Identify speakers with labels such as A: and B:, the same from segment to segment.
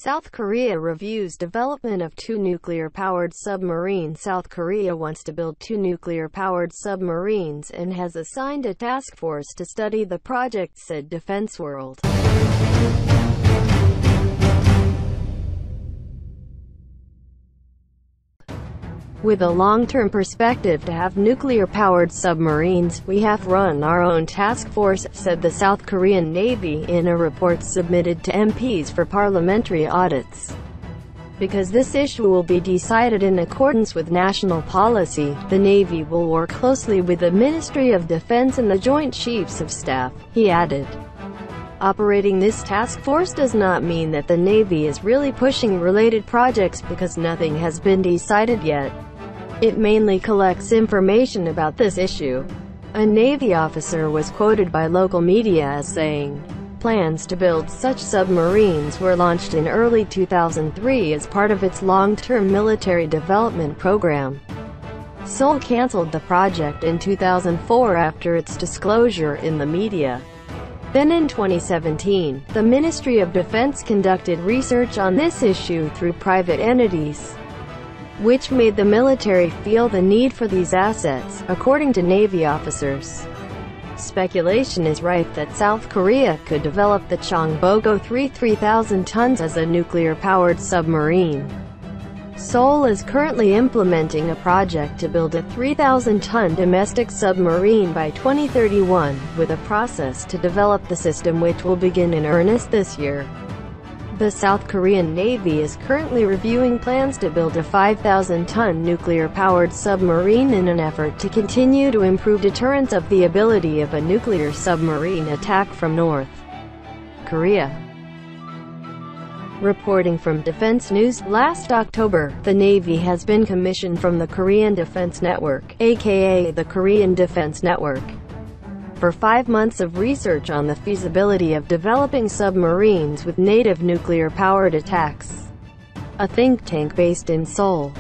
A: South Korea reviews development of two nuclear-powered submarines. South Korea wants to build two nuclear-powered submarines and has assigned a task force to study the project, said Defenseworld. With a long-term perspective to have nuclear-powered submarines, we have run our own task force, said the South Korean Navy in a report submitted to MPs for parliamentary audits. Because this issue will be decided in accordance with national policy, the Navy will work closely with the Ministry of Defense and the Joint Chiefs of Staff, he added. Operating this task force does not mean that the Navy is really pushing related projects because nothing has been decided yet. It mainly collects information about this issue. A Navy officer was quoted by local media as saying, "Plans to build such submarines were launched in early 2003 as part of its long-term military development program." Seoul cancelled the project in 2004 after its disclosure in the media. Then in 2017, the Ministry of Defense conducted research on this issue through private entities, which made the military feel the need for these assets, according to Navy officers. Speculation is rife that South Korea could develop the Chongbogo 3,000 tons as a nuclear-powered submarine. Seoul is currently implementing a project to build a 3,000-ton domestic submarine by 2031, with a process to develop the system which will begin in earnest this year. The South Korean Navy is currently reviewing plans to build a 5,000-ton nuclear-powered submarine in an effort to continue to improve deterrence of the ability of a nuclear submarine attack from North Korea. Reporting from Defense News, last October, the Navy has been commissioned from the Korean Defense Network, aka the Korean Defense Network, for 5 months of research on the feasibility of developing submarines with native nuclear-powered attacks. A think tank based in Seoul,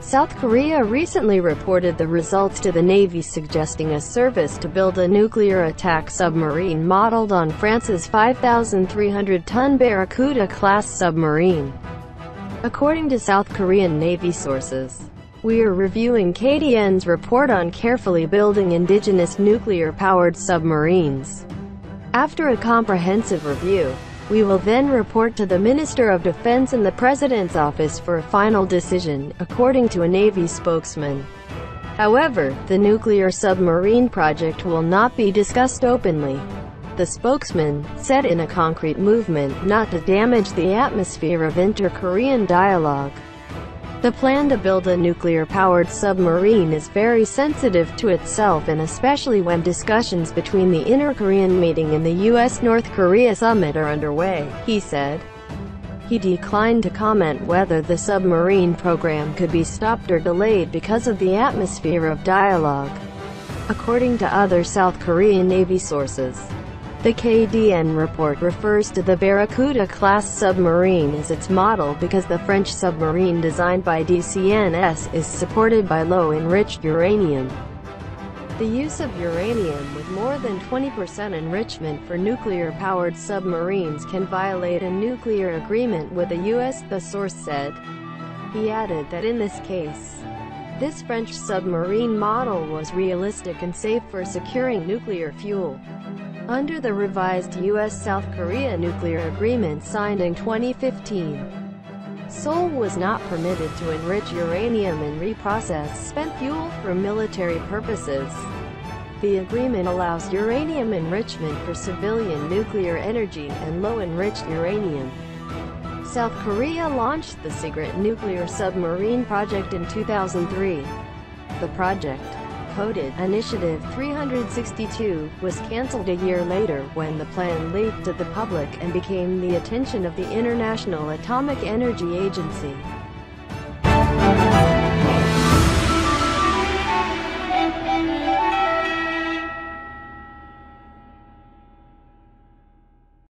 A: South Korea recently reported the results to the Navy, suggesting a service to build a nuclear attack submarine modeled on France's 5,300-ton Barracuda-class submarine. According to South Korean Navy sources, "We are reviewing KDN's report on carefully building indigenous nuclear-powered submarines. After a comprehensive review, we will then report to the Minister of Defense and the President's office for a final decision," according to a Navy spokesman. However, the nuclear submarine project will not be discussed openly, the spokesman said, in a concrete movement not to damage the atmosphere of inter-Korean dialogue. The plan to build a nuclear-powered submarine is very sensitive to itself, and especially when discussions between the inter-Korean meeting and the U.S.-North Korea summit are underway, he said. He declined to comment whether the submarine program could be stopped or delayed because of the atmosphere of dialogue. According to other South Korean Navy sources, the KDN report refers to the Barracuda-class submarine as its model because the French submarine designed by DCNS is supported by low-enriched uranium. The use of uranium with more than 20% enrichment for nuclear-powered submarines can violate a nuclear agreement with the U.S., the source said. He added that in this case, this French submarine model was realistic and safe for securing nuclear fuel. Under the revised U.S.-South Korea nuclear agreement signed in 2015, Seoul was not permitted to enrich uranium and reprocess spent fuel for military purposes. The agreement allows uranium enrichment for civilian nuclear energy and low-enriched uranium. South Korea launched the secret nuclear submarine project in 2003. The project, coded Initiative 362, was cancelled a year later when the plan leaked to the public and became the attention of the International Atomic Energy Agency.